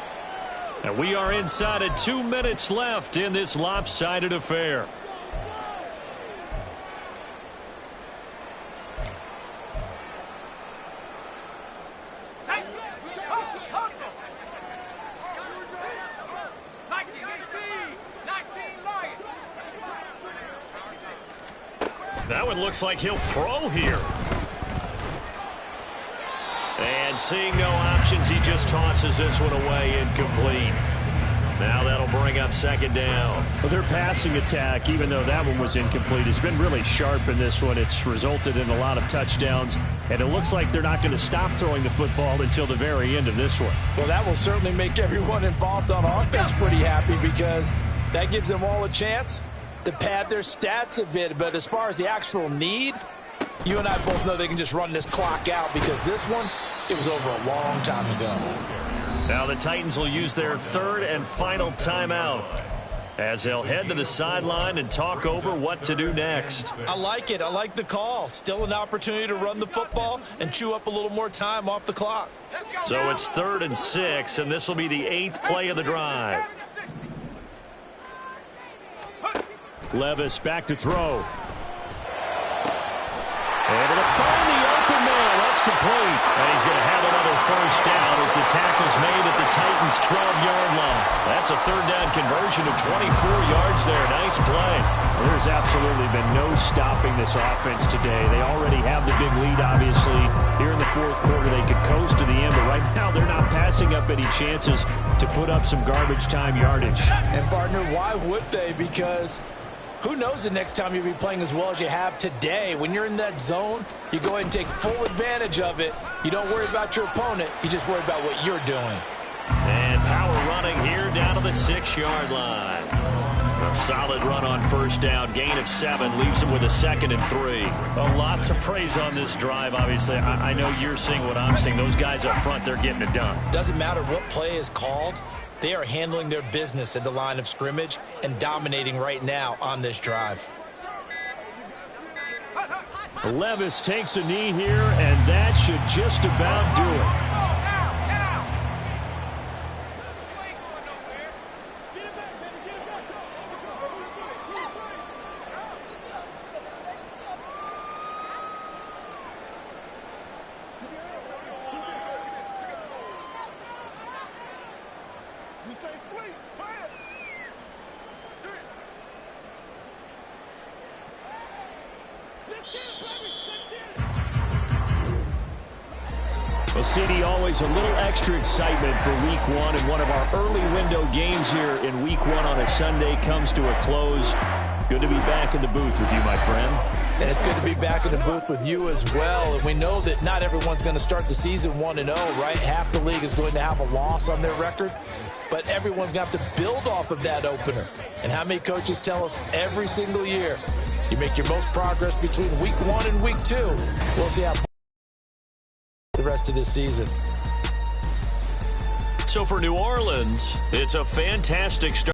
Speaker 1: And we are inside of 2 minutes left in this lopsided affair. That one looks like he'll throw here. And seeing no options, he just tosses this one away, incomplete. Now that'll bring up second down.
Speaker 4: Well, their passing attack, even though that one was incomplete, has been really sharp in this one. It's resulted in a lot of touchdowns, and it looks like they're not going to stop throwing the football until the very end of this one.
Speaker 2: Well, that will certainly make everyone involved on offense pretty happy, because that gives them all a chance to pad their stats a bit. But as far as the actual need, you and I both know they can just run this clock out, because this one, it was over a long time ago.
Speaker 1: Now the Titans will use their third and final timeout as they'll head to the sideline and talk over what to do next.
Speaker 2: I like it. I like the call. Still an opportunity to run the football and chew up a little more time off the clock.
Speaker 1: So it's 3rd and 6, and this will be the 8th play of the drive.
Speaker 4: Levis back to throw. Able to find the open man. That's complete.
Speaker 1: And he's going to have another first down as the tackle's made at the Titans' 12-yard line. That's a third down conversion of 24 yards there. Nice play.
Speaker 4: Well, there's absolutely been no stopping this offense today. They already have the big lead, obviously. Here in the fourth quarter, they could coast to the end, but right now they're not passing up any chances to put up some garbage time yardage.
Speaker 2: And, partner, why would they? Because who knows the next time you'll be playing as well as you have today. When you're in that zone, you go ahead and take full advantage of it. You don't worry about your opponent. You just worry about what you're doing.
Speaker 1: And power running here down to the 6-yard line. A solid run on first down. Gain of 7 leaves them with a 2nd and 3. A lot to praise on this drive, obviously. I know you're seeing what I'm seeing. Those guys up front, they're getting it done.
Speaker 2: Doesn't matter what play is called. They are handling their business at the line of scrimmage and dominating right now on this drive.
Speaker 4: Levis takes a knee here, and that should just about do it. Well, CD, always a little extra excitement for Week 1, and one of our early window games here in Week 1 on a Sunday comes to a close. Good to be back in the booth with you, my friend.
Speaker 2: And it's good to be back in the booth with you as well. And we know that not everyone's going to start the season 1-0, right? Half the league is going to have a loss on their record. But everyone's going to have to build off of that opener. And how many coaches tell us every single year, you make your most progress between Week 1 and Week 2. We'll see how the rest of this season.
Speaker 4: So for New Orleans, it's a fantastic start.